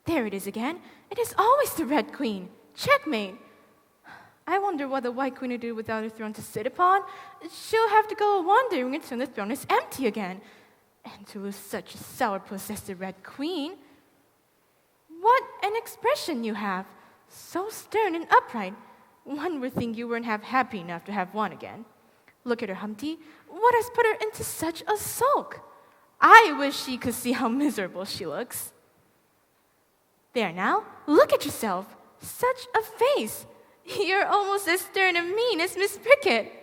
There it is again. It is always the red queen. Checkmate. I wonder what the white queen will do without a throne to sit upon. She'll have to go wandering until the throne is empty again. And to lose such a sourpuss as the red queen. What an expression you have. So stern and upright. One would think you weren't half happy enough to have won again. Look at her, Humpty. What has put her into such a sulk? I wish she could see how miserable she looks. There now, look at yourself. Such a face. You're almost as stern and mean as Miss Prickett.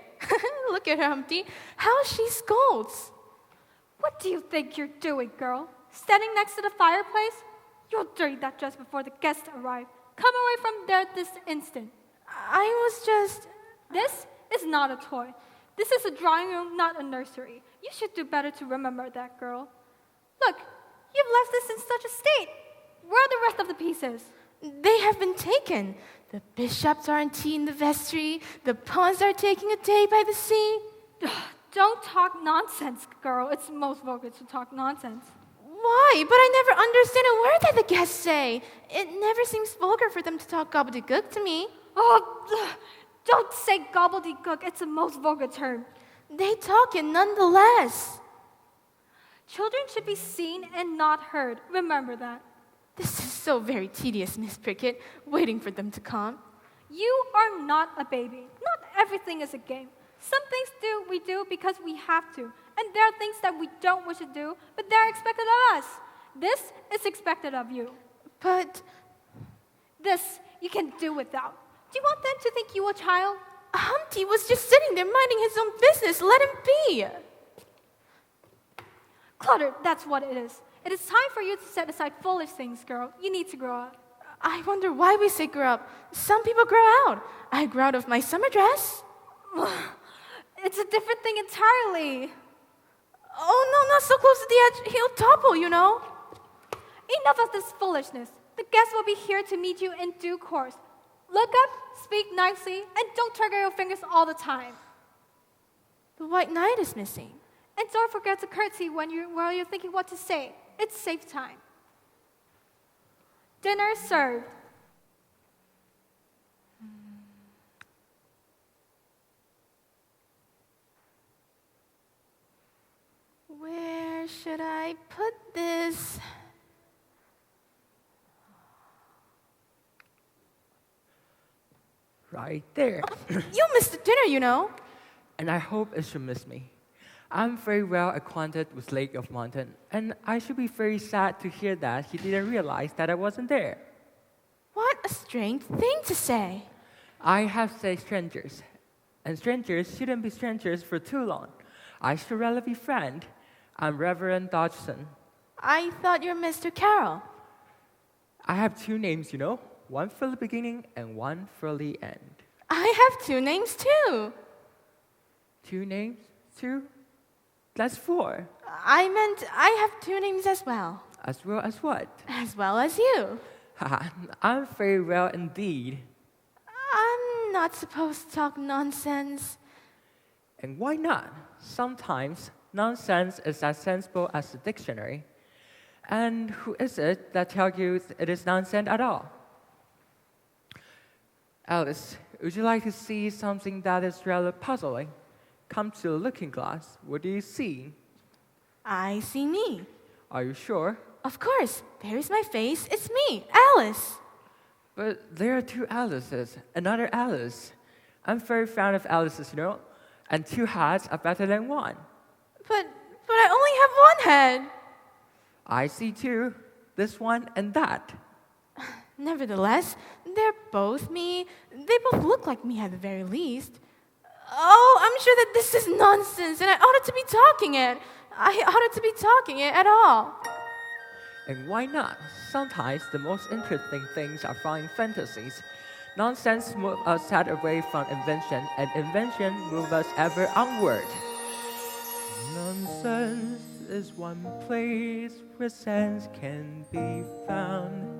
Look at her, Humpty. How she scolds. What do you think you're doing, girl? Standing next to the fireplace? You'll dirty that dress before the guests arrive. Come away from there this instant. I was just... This is not a toy. This is a drawing room, not a nursery. You should do better to remember that, girl. Look, you've left this in such a state. Where are the rest of the pieces? They have been taken. The bishops are in tea in the vestry. The pawns are taking a day by the sea. Don't talk nonsense, girl. It's most vulgar to talk nonsense. Why? But I never understand a word that the guests say. It never seems vulgar for them to talk gobbledygook to me. Oh, don't say gobbledygook. It's a most vulgar term. They talk it nonetheless. Children should be seen and not heard. Remember that. This is so very tedious, Miss Prickett, waiting for them to come. You are not a baby. Not everything is a game. Some things we do because we have to. And there are things that we don't wish to do, but they're expected of us. This is expected of you. But... This you can do without. Do you want them to think you a child? Humpty was just sitting there minding his own business. Let him be. Clutter, that's what it is. It is time for you to set aside foolish things, girl. You need to grow up. I wonder why we say grow up. Some people grow out. I grew out of my summer dress. It's a different thing entirely. Oh, no, not so close to the edge. He'll topple, you know. Enough of this foolishness. The guests will be here to meet you in due course. Look up, speak nicely, and don't trigger your fingers all the time. The white knight is missing. And don't forget to curtsy while you're thinking what to say. It's safe time. Dinner served. Where should I put this? Right there. You missed the dinner, you know. And I hope it should miss me. I'm very well acquainted with Lake of Mountain, and I should be very sad to hear that he didn't realize that I wasn't there. What a strange thing to say. I have said strangers, and strangers shouldn't be strangers for too long. I should rather be friend. I'm Reverend Dodgson. I thought you were Mr. Caroll. I have two names, you know, one for the beginning and one for the end. I have two names too. Two names? Two? That's four. I meant I have two names as well. As well as what? As well as you. I'm very well indeed. I'm not supposed to talk nonsense. And why not? Sometimes nonsense is as sensible as the dictionary. And who is it that tells you it is nonsense at all? Alice, would you like to see something that is rather puzzling? Come to the looking glass. What do you see? I see me. Are you sure? Of course. There is my face. It's me, Alice. But there are two Alices. Another Alice. I'm very fond of Alices, you know. And two heads are better than one. But I only have one head. I see two. This one and that. Nevertheless, they're both me. They both look like me at the very least. Oh, I'm sure that this is nonsense, and I oughtn't to be talking it. I oughtn't to be talking it at all. And why not? Sometimes the most interesting things are found in fantasies. Nonsense moves us sad away from invention, and invention moves us ever onward. Nonsense is one place where sense can be found.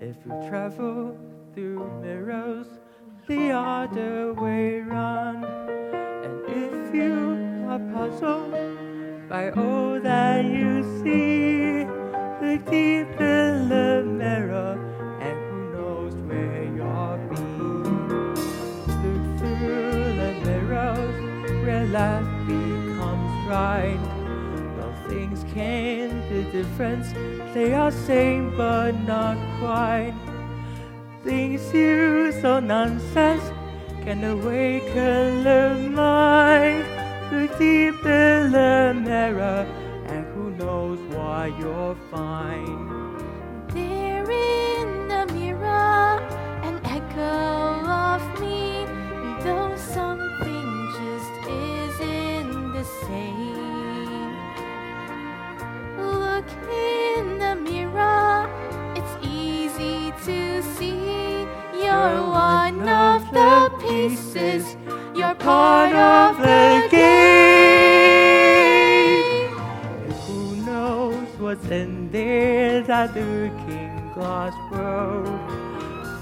If you travel through mirrors, the other way round. And if you are puzzled by all that you see, Look deep in the mirror, and who knows where you'll be. Look through the mirrors, where left becomes right. No things can be different, they are same but not quite. Things you so nonsense can awaken the mind. Look deep in the mirror, and who knows what you'll find. There in the mirror, an echo of me, though something just isn't the same. Look in the mirror, it's easy to see. You're one of the pieces, you're part of the game. Who knows what's in there, that looking glass world?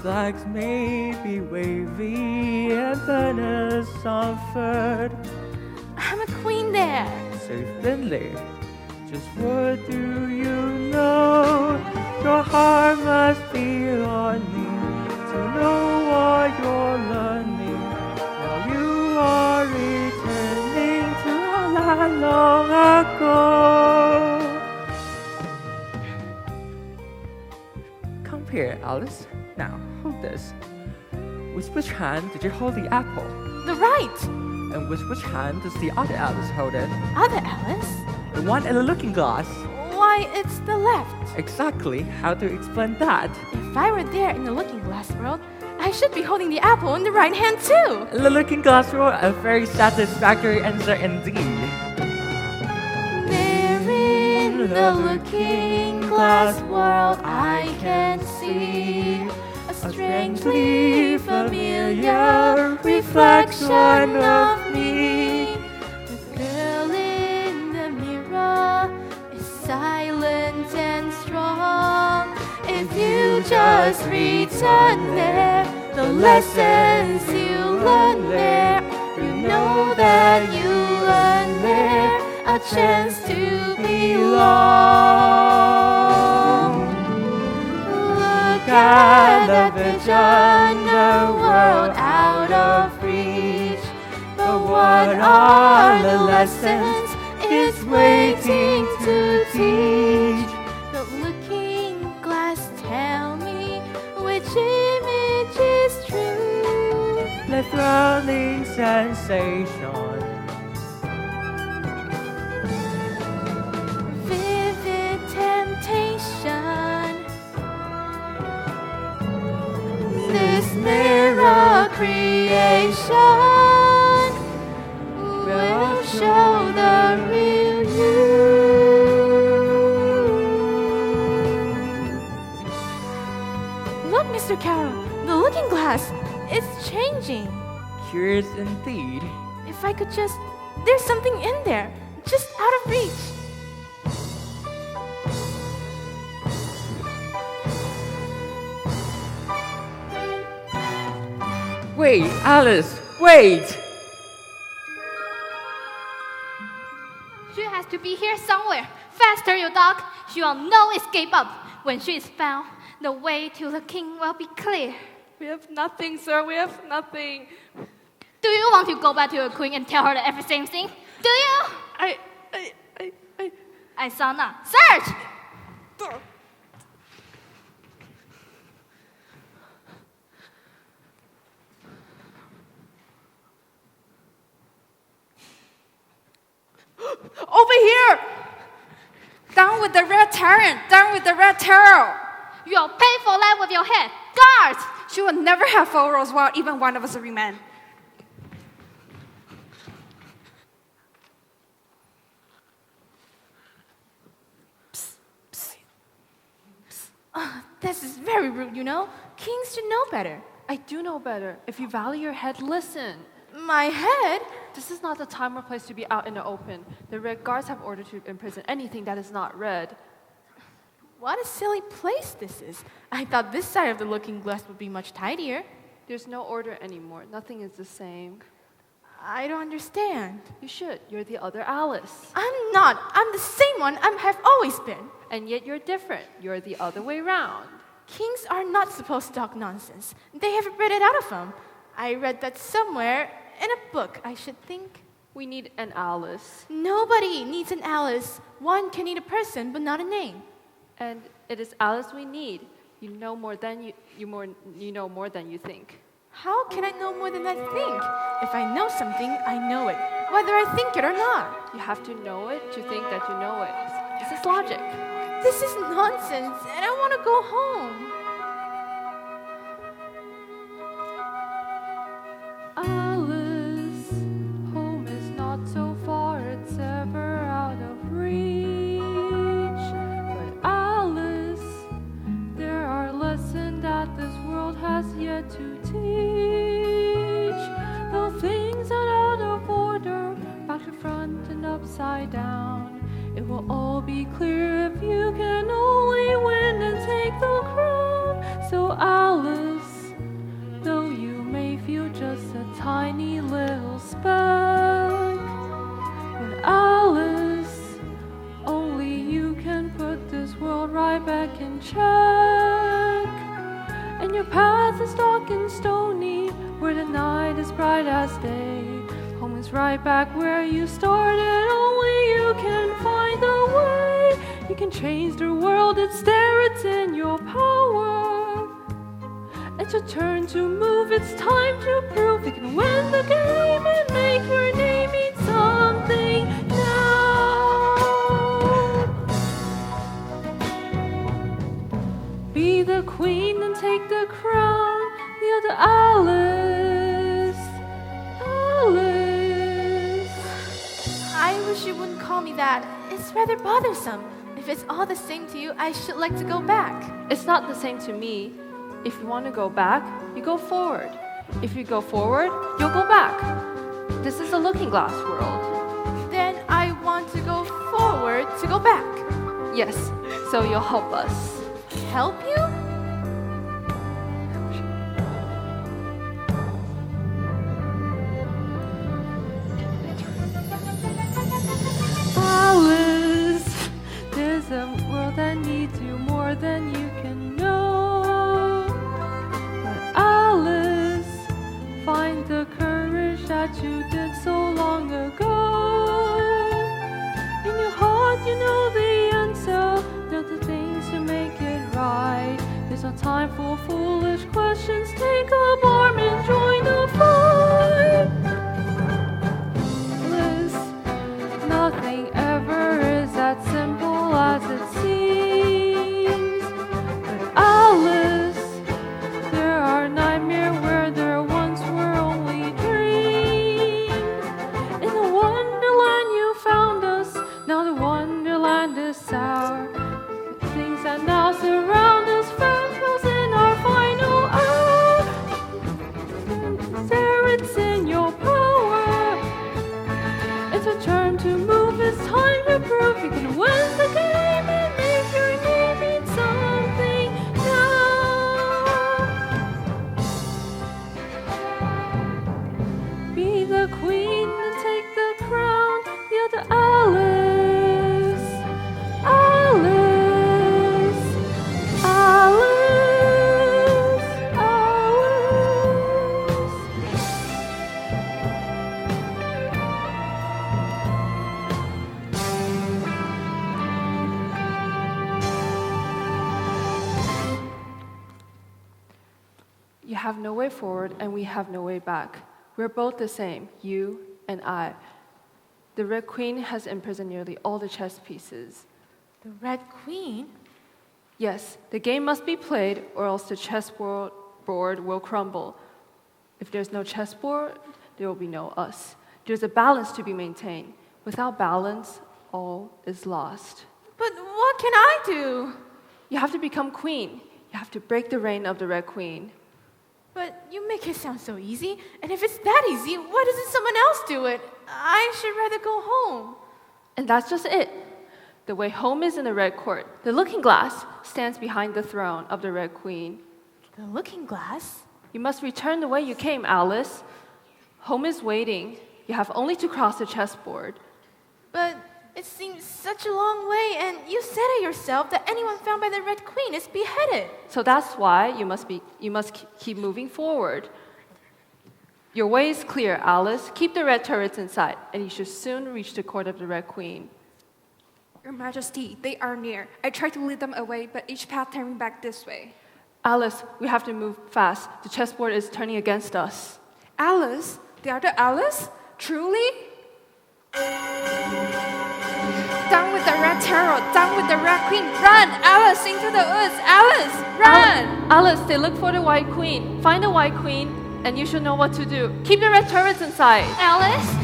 Flags may be wavy and banners unfurled. I'm a queen there. Say thinly, just what do you know? Your heart must be longing to know what you're learning. Now you are returning to a land long ago. Come here, Alice. Now, hold this. With which hand did you hold the apple? The right. And with which hand does the other Alice hold it? Other Alice? The one in the looking glass. Why, it's the left. Exactly. How do you explain that? If I were there in the looking glass world, I should be holding the apple in the right hand too. In the looking glass world, a very satisfactory answer indeed. There in the looking glass world, I can see a strangely familiar reflection of me. The girl in the mirror is silent and strong. If you just return there, the lessons you learn there, you know that you earn there a chance to belong. Look at the vision, the world out of reach. But what are the lessons it's waiting to teach? The looking glass, tell me which image is true. The thrilling sensation. Vivid temptation. This mirror creation will show the real you. Look, Mr. Caroll, the looking glass, it's changing. Curious indeed. If I could just... There's something in there, just out of reach. Wait, Alice, wait! She has to be here somewhere. Faster, you dog. She will no escape up. When she is found, the way to the king will be clear. We have nothing, sir, we have nothing. Do you want to go back to your queen and tell her the everything thing? Do you? I saw not. Search! Over here! Down with the red tyrant! Down with the red terror! You'll pay for that with your head. Guards! She will never have photos while even one of us remain. This is very rude, you know. Kings should know better. I do know better. If you value your head, listen. My head? This is not the time or place to be out in the open. The Red Guards have ordered to imprison anything that is not red. What a silly place this is. I thought this side of the looking glass would be much tidier. There's no order anymore. Nothing is the same. I don't understand. You should. You're the other Alice. I'm not. I'm the same one I have always been. and yet you're different. You're the other way round. Kings are not supposed to talk nonsense. They have read it out of them. I read that somewhere in a book, I should think. We need an Alice. Nobody needs an Alice. One can need a person, but not a name. And it is Alice we need. You know more than you know more than you think. How can I know more than I think? If I know something, I know it, whether I think it or not. You have to know it to think that you know it. This is logic. This is nonsense, and I want to go home. Alice, home is not so far, it's ever out of reach. But Alice, there are lessons that this world has yet to teach. Though things are out of order, back to front and upside down, it will all be clear if you can only win and take the crown. So Alice, though you may feel just a tiny little speck, but Alice, only you can put this world right back in check. And your path is dark and stony, where the night is bright as day. Home is right back where you started, only you can find the way. You can change the world, it's there, it's in your power. It's your turn to move, it's time to prove you can win the game and make your name mean something now. Be the queen and take the crown, the other Alice. Alice. I wish you wouldn't call me that. It's rather bothersome. If it's all the same to you, I should like to go back. It's not the same to me. If you want to go back, you go forward. If you go forward, you'll go back. This is a looking glass world. Then I want to go forward to go back. Yes, so you'll help us. Help you? Alice, there's a world that needs you more than you can know. But Alice, find the courage that you did so long ago. In your heart, you know the answer, know the things to make it right. There's no time for foolish questions. Take up arm and join the fight. Alice, nothing ever is as simple as it seems. But Alice, there are nightmares where there once were only dreams. In the wonderland you found us, now the wonderland is sour. The things that now surround us fails in our final hour. There it's in your power. It's a turn to move, it's time to prove you can win the game and make your name mean something now. Be the queen and take the crown, the other Alice. Alice, Alice, Alice. You have no way forward and we have no way back. We're both the same, you and I. The Red Queen has imprisoned nearly all the chess pieces. The Red Queen? Yes, the game must be played or else the chessboard will crumble. If there's no chessboard, there will be no us. There's a balance to be maintained. Without balance, all is lost. But what can I do? You have to become queen. You have to break the reign of the Red Queen. But you make it sound so easy, and if it's that easy, why doesn't someone else do it? I should rather go home. And that's just it. The way home is in the Red Court, the looking glass stands behind the throne of the Red Queen. The looking glass? You must return the way you came, Alice. Home is waiting. You have only to cross the chessboard. But It seems such a long way, and you said it yourself that anyone found by the Red Queen is beheaded. So that's why you must keep moving forward. Your way is clear, Alice. Keep the red turrets inside, and you should soon reach the court of the Red Queen. Your Majesty, they are near. I tried to lead them away, but each path turning back this way. Alice, we have to move fast. The chessboard is turning against us. Alice? The other Alice? Truly? Down with the red Herald, down with the Red Queen. Run, Alice, into the woods. Alice, run! Alice, they look for the White Queen. Find the White Queen, and you should know what to do. Keep the red turrets inside. Alice?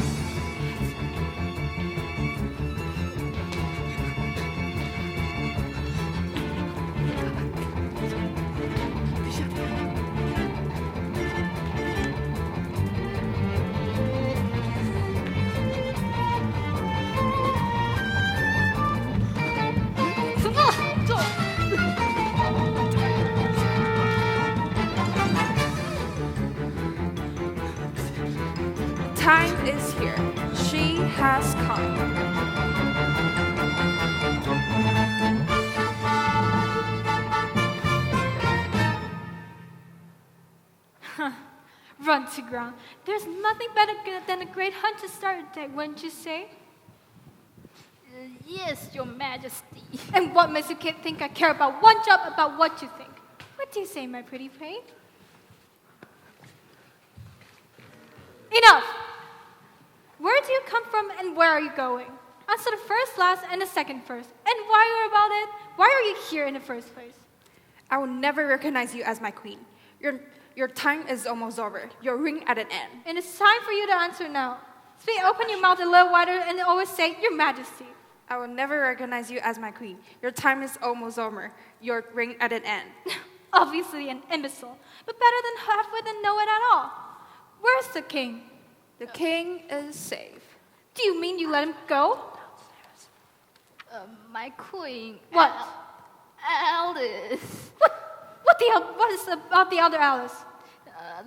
Time is here. She has come. Run to ground. There's nothing better than a great hunt to start a day, wouldn't you say? Yes, Your Majesty. And what makes you think I care about one job about what you think? What do you say, my pretty prey? Enough! Where do you come from and where are you going? Answer the first last and the second first. And why are you about it? Why are you here in the first place? I will never recognize you as my queen. Your time is almost over. Your ring at an end. And it's time for you to answer now. Speak, open your mouth a little wider and always say, Your Majesty. I will never recognize you as my queen. Your time is almost over. Your ring at an end. Obviously an imbecile, but better than halfway than know it at all. Where's the king? The king is safe. Do you mean you let him go? My queen. What? Alice. What is about the other Alice?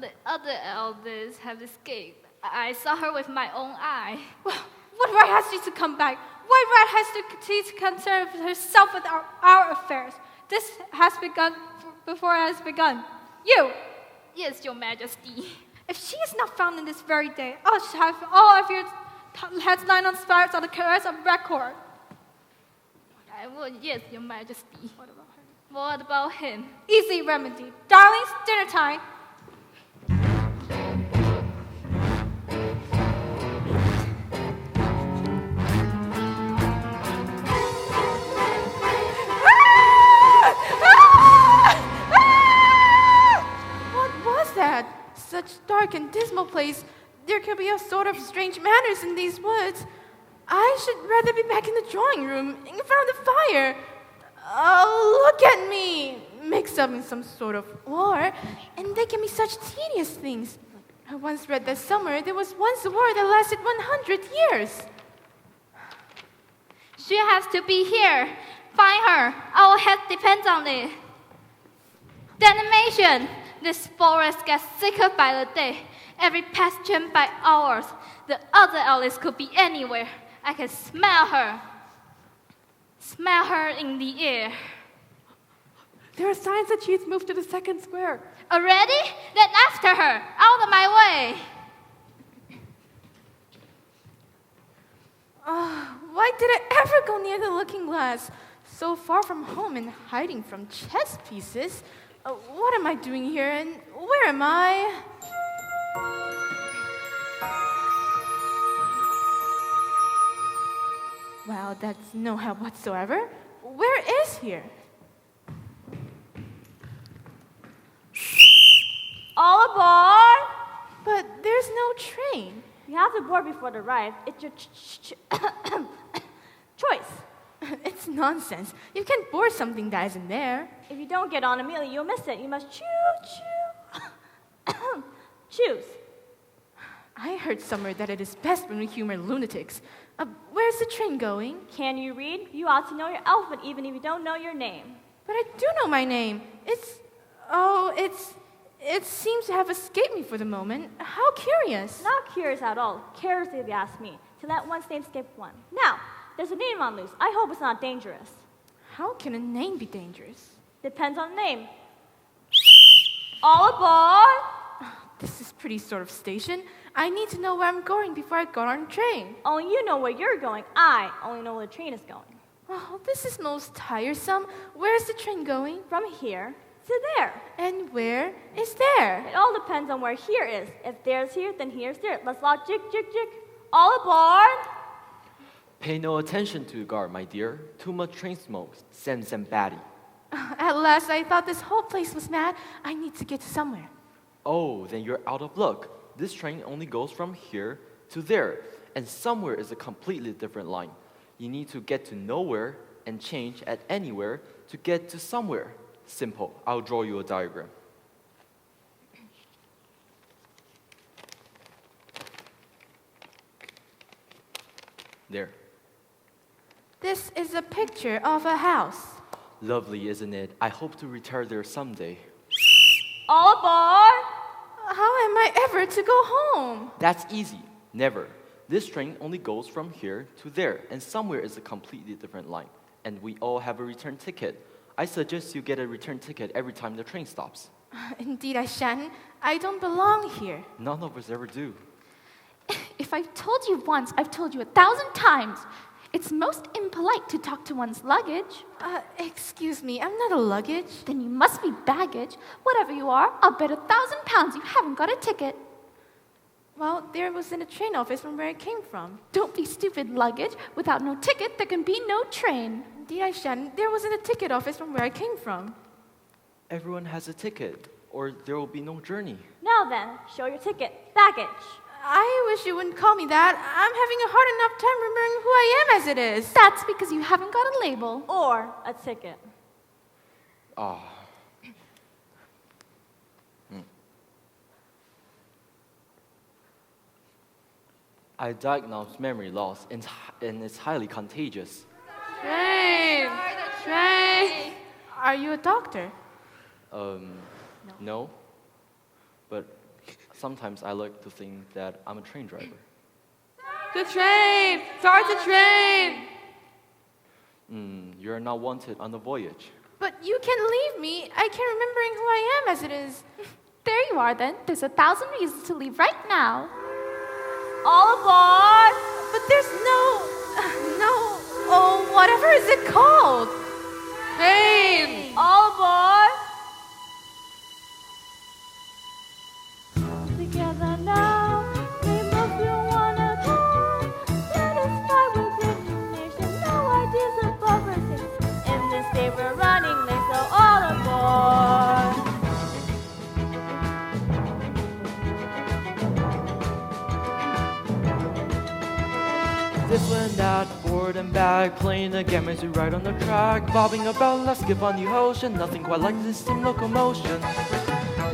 The other elders have escaped. I saw her with my own eye. Well, what right has she to come back? What right has she to concern herself with our affairs? This has begun before it has begun. You! Yes, Your Majesty. If she is not found in this very day, I'll have all of your heads lying on spires on the caress of record. I would, yes, Your Majesty. What about her? What about him? Easy remedy. Darlings, dinner time. Such dark and dismal place, there could be a sort of strange manners in these woods. I should rather be back in the drawing room, in front of the fire. Oh, look at me, mixed up in some sort of war, and they can be such tedious things. I once read that somewhere there was once a war that lasted 100 years. She has to be here. Find her. Our head depends on it. Damnation! This forest gets thicker by the day. Every path turned by hours. The other Alice could be anywhere. I can smell her. Smell her in the air. There are signs that she's moved to the second square. Already? Then after her. Out of my way. Why did I ever go near the looking glass? So far from home and hiding from chess pieces. What am I doing here, and where am I? Well, that's no help whatsoever. Where is here? All aboard! But there's no train. You have to board before the ride. It's your choice. It's nonsense. You can't board something that isn't there. If you don't get on immediately, you'll miss it. You must choose. I heard somewhere that it is best when we humor lunatics. Where's the train going? Can you read? You ought to know your alphabet even if you don't know your name. But I do know my name. It seems to have escaped me for the moment. How curious. Not curious at all. Careless if you ask me. To let one's name escape one. Now, there's a name on loose. I hope it's not dangerous. How can a name be dangerous? Depends on the name. All aboard! This is pretty sort of station. I need to know where I'm going before I go on a train. Only you know where you're going. I only know where the train is going. Oh, this is most tiresome. Where is the train going? From here to there. And where is there? It all depends on where here is. If there's here, then here's there. Let's lock jig, jig, jig. All aboard! Pay no attention to the guard, my dear. Too much train smoke sends them batty. At last, I thought this whole place was mad. I need to get to somewhere. Oh, then you're out of luck. This train only goes from here to there, and somewhere is a completely different line. You need to get to nowhere and change at anywhere to get to somewhere. Simple. I'll draw you a diagram. There. This is a picture of a house. Lovely, isn't it? I hope to return there someday. All aboard! How am I ever to go home? That's easy. Never. This train only goes from here to there, and somewhere is a completely different line. And we all have a return ticket. I suggest you get a return ticket every time the train stops. Indeed, I shan't. I don't belong here. None of us ever do. If I've told you once, I've told you 1,000 times. It's most impolite to talk to one's luggage. Excuse me, I'm not a luggage. Then you must be baggage. Whatever you are, I'll bet 1,000 pounds you haven't got a ticket. Well, there was in a train office from where I came from. Don't be stupid, luggage. Without no ticket, there can be no train. Indeed, I shan't. There was in a ticket office from where I came from. Everyone has a ticket, or there will be no journey. Now then, show your ticket. Baggage. I wish you wouldn't call me that. I'm having a hard enough time remembering who I am as it is. That's because you haven't got a label. Or a ticket. I diagnosed memory loss, and it's highly contagious. Train! Train! Are you a doctor? No. But sometimes I like to think that I'm a train driver. The train! Start the train! You're not wanted on the voyage. But you can't leave me. I can't remembering who I am as it is. There you are then. There's 1,000 reasons to leave right now. All aboard! But there's whatever is it called? Train! All aboard! Together now, we must do one at all. Let us fight with determination, no ideas above our sins. In this day we're running late, so all aboard! This and that, forward and back, playing the game as we ride on the track, bobbing about, let's skip on the ocean, nothing quite like this steam locomotion.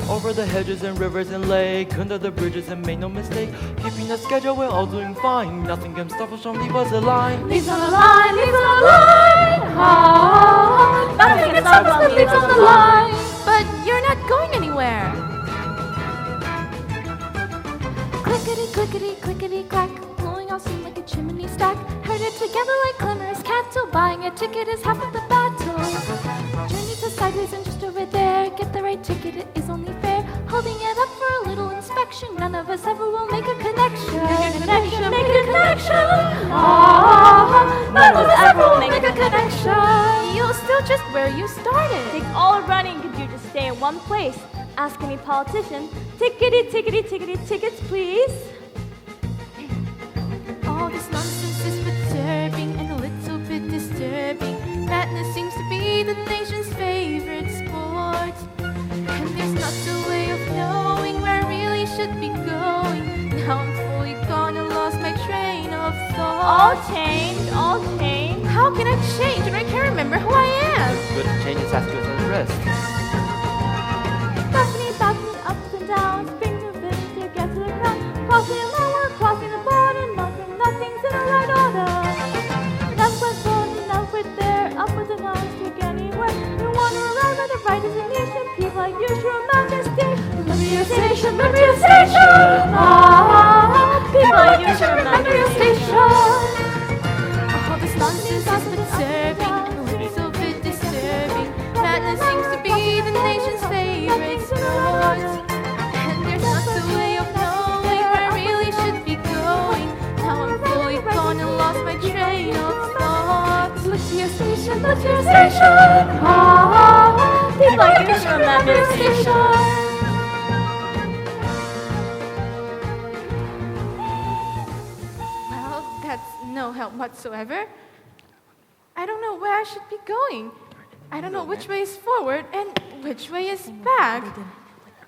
Over the hedges and rivers and lake, under the bridges and make no mistake, keeping the schedule, we're all doing fine, nothing can stop us from leave us a line. Leaves on the line, leaves on the line! Ah, nothing can stop us from leaves on the line! But you're not going anywhere. Clickety, clickety, clickety, clack. Blowing all seem like a chimney stack. Herded together like clamorous cattle. Buying a ticket is half of the battle. Journey to sideways and just over there. Get the right ticket, it is only fair. Holding it up for a little inspection. None of us ever will make a connection. Make a connection, make a connection! Ah, none of us ever will make a connection! You'll still just where you started. Take all running could you just stay in one place. Ask any politician, tickety, tickety, tickety, tickets, please. All this nonsense is perturbing and a little bit disturbing. Madness seems to be the nation's favorite sport. And there's not a way of knowing where I really should be going. Now I'm fully gone and lost my train of thought. All change, all change. How can I change when I can't remember who I am? Good change is as good as the rest. Bouncing, bouncing up and down, spring to finish to get to the ground. Crossing the lower, crossing the border, nothing's in the right order. Left, forward, left, there, upwards and down, stick anywhere. We wander around where the right is a nation. People like you should remember your station. Remember your station, remember your station. Ah, people like you should remember your station. All this What's your station? Ha! Be like this from that station. Well, that's no help whatsoever. I don't know where I should be going. I don't know which way is forward and which way is back.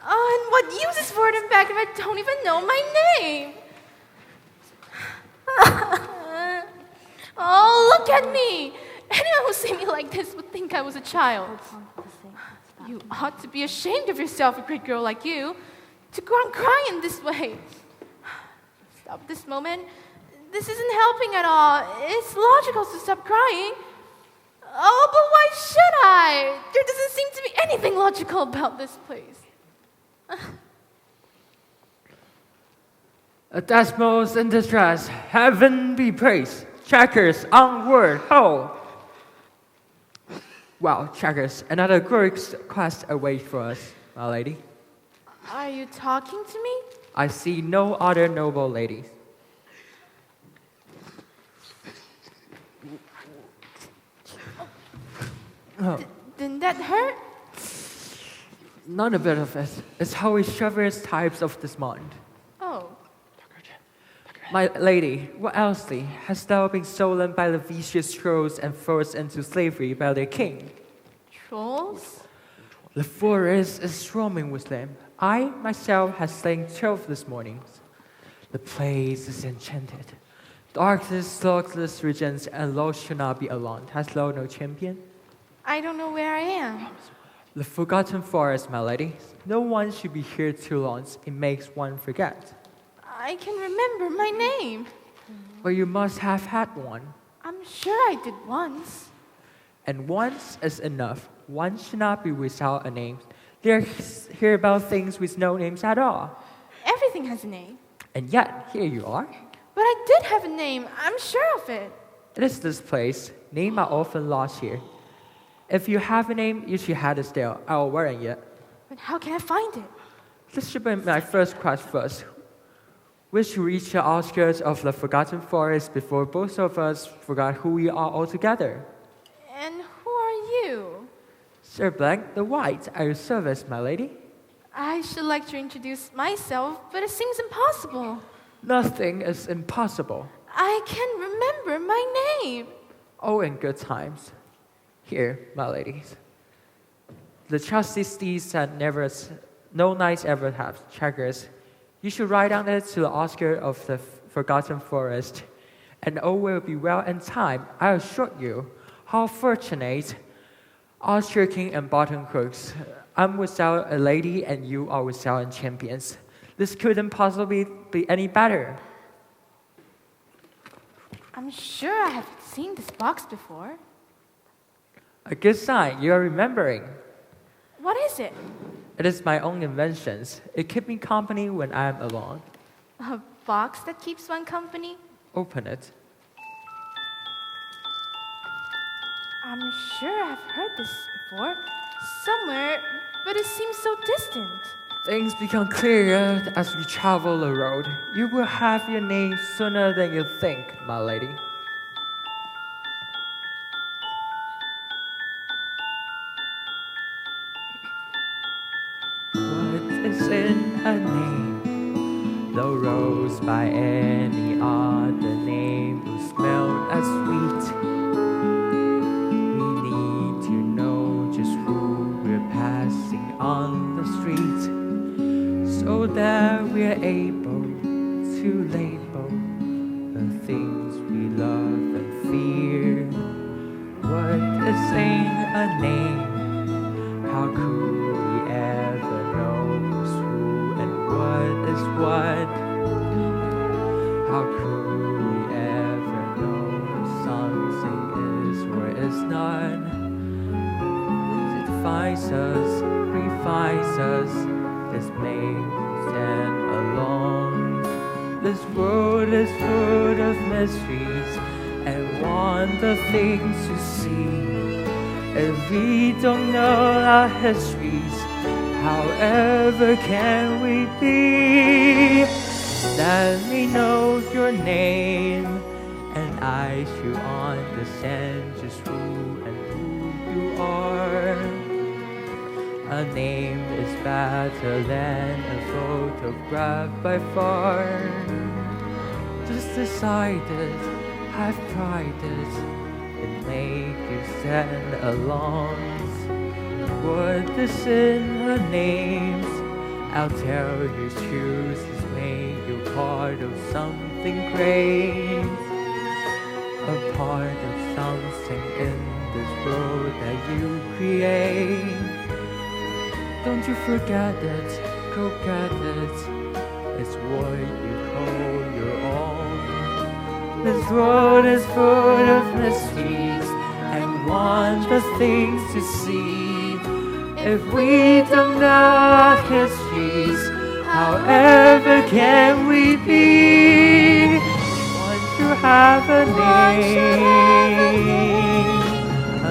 Oh, and what use is forward and back if I don't even know my name? Oh, look at me! Anyone who see me like this would think I was a child. You ought to be ashamed of yourself, a great girl like you, to go on crying this way. Stop this moment. This isn't helping at all. It's logical to stop crying. Oh, but why should I? There doesn't seem to be anything logical about this place. Desmos in distress, heaven be praised. Checkers, onward, ho! Well, Checkers, another great quest awaits for us, my lady. Are you talking to me? I see no other noble ladies. Didn't that hurt? None of it of it. It's how we shivers types of this month. Oh. My lady, what else hast thou been stolen by the vicious trolls and forced into slavery by their king? Trolls? The forest is swarming with them. I myself have slain 12 this morning. The place is enchanted. Darkness, luckless regions, and lost should not be alarmed. Hast thou no champion? I don't know where I am. The forgotten forest, my lady. No one should be here too long. It makes one forget. I can remember my name. But you must have had one. I'm sure I did once. And once is enough. One should not be without a name. They're here about things with no names at all. Everything has a name. And yet, here you are. But I did have a name. I'm sure of it. It is this place. Names are often lost here. If you have a name, you should have it still. I'll warn you. But how can I find it? This should be my first quest first. We should reach the outskirts of the Forgotten Forest before both of us forgot who we are altogether. And who are you? Sir Blank the White, at your service, my lady. I should like to introduce myself, but it seems impossible. Nothing is impossible. I can remember my name. Oh, in good times. Here, my ladies. The trusty steeds that no knights ever have, Checkers. You should ride on it to the outskirts of the Forgotten Forest, and all will be well in time. I assure you, how fortunate, Austria King and Bottom Crooks. I'm without a lady, and you are without champions. This couldn't possibly be any better. I'm sure I have seen this box before. A good sign, you are remembering. What is it? It is my own inventions. It keeps me company when I am alone. A box that keeps one company? Open it. I'm sure I've heard this before, somewhere, but it seems so distant. Things become clearer as we travel the road. You will have your name sooner than you think, my lady. What is in a name? Though rose by any other name will smell as sweet. We need to know just who we're passing on the street, so that we're able to label the things we love and fear. What is in a name? How could we ever know who's who and what is what? How could we ever know if something is or is not? It defines us, refines us. This makes stand alone. This world is full of mysteries and wonder things to see. If we don't know our histories, however can we be? Let me know your name, and I should understand just who and who far. A name is better than a photograph by far. Just decided, I've tried it, it make you stand alone. What is in her names? I'll tell you, chooses make you part of something great. A part of something in this world that you create. Don't you forget it, go get it. It's what you call your own. This world is full of mysteries and wondrous things to see. If we don't know our histories, however can we be? Want to have a name,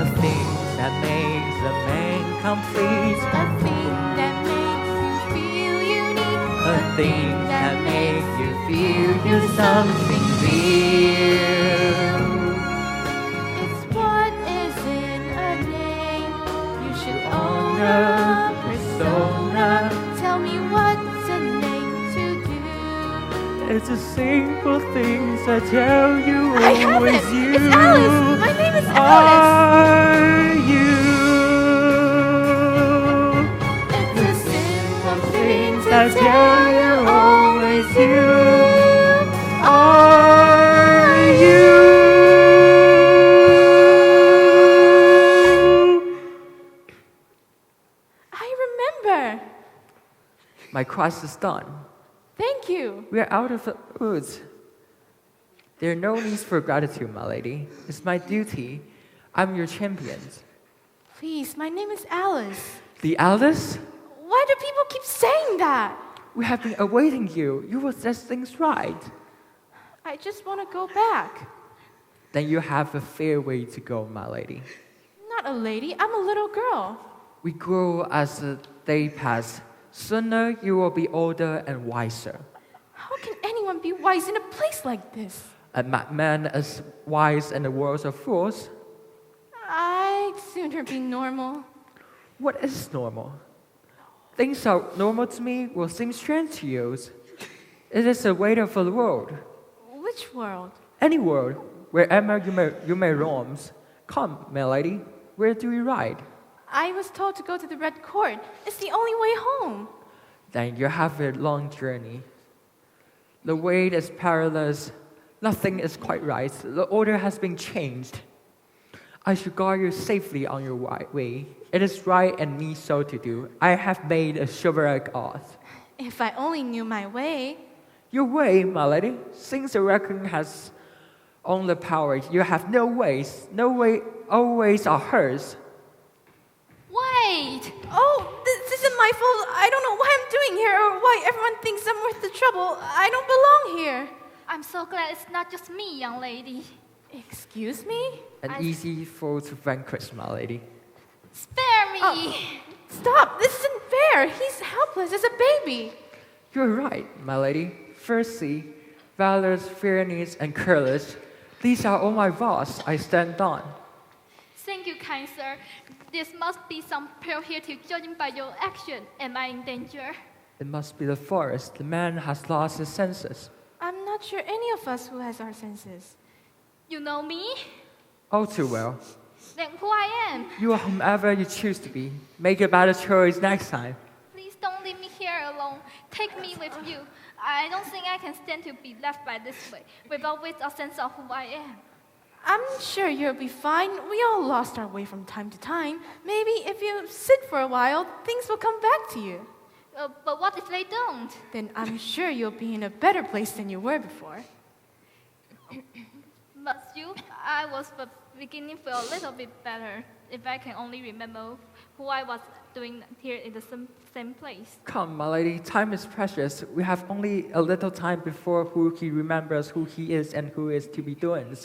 a thing that makes a man complete, A thing that makes you feel unique. a thing that makes you feel you're something real. It's what is in a name. You should own a persona. Tell me what's a name to do. It's the simple things I tell you, I have always it. you. It's Alice. My name is Alice. Are you? It's a simple thing to I tell you, always you. Are you? I remember. My quest is done. Thank you. We are out of the woods. There are no needs for gratitude, my lady. It's my duty. I'm your champion. Please, my name is Alice. The Alice? Why do people keep saying that? We have been awaiting you. You will set things right. I just want to go back. Then you have a fair way to go, my lady. Not a lady, I'm a little girl. We grow as the day pass. Sooner you will be older and wiser. How can anyone be wise in a place like this? A madman as wise in the world of fools. I'd sooner be normal. What is normal? Things that are normal to me will seem strange to you. It is the way of the world. Which world? Any world, wherever you may roam. Come, my lady, where do we ride? I was told to go to the Red Court. It's the only way home. Then you have a long journey. The way is perilous. Nothing is quite right. The order has been changed. I should guard you safely on your way. It is right and me so to do. I have made a chivalric oath. If I only knew my way. Your way, my lady, since the reckoning has owned the power, you have no ways. No way, all ways are hers. Wait! Oh, this isn't my fault. I don't know why I'm doing here or why everyone thinks I'm worth the trouble. I don't belong here. I'm so glad it's not just me, young lady. Excuse me? An easy foe to vanquish, my lady. Spare me! Oh, stop! This isn't fair. He's helpless as a baby. You're right, my lady. Firstly, valorous, fairness, and courage. These are all my vows I stand on. Thank you, kind sir. There must be some peril here to judging by your action. Am I in danger? It must be the forest. The man has lost his senses. I'm not sure any of us who has our senses. You know me? All too well. Then who I am? You are whomever you choose to be. Make a better choice next time. Please don't leave me here alone. Take me with you. I don't think I can stand to be left by this way without with a sense of who I am. I'm sure you'll be fine. We all lost our way from time to time. Maybe if you sit for a while, things will come back to you. But what if they don't? Then I'm sure you'll be in a better place than you were before. But you, I was beginning to feel a little bit better if I can only remember who I was doing here in the same place. Come, my lady, time is precious. We have only a little time before who he remembers who he is and who is to be doing.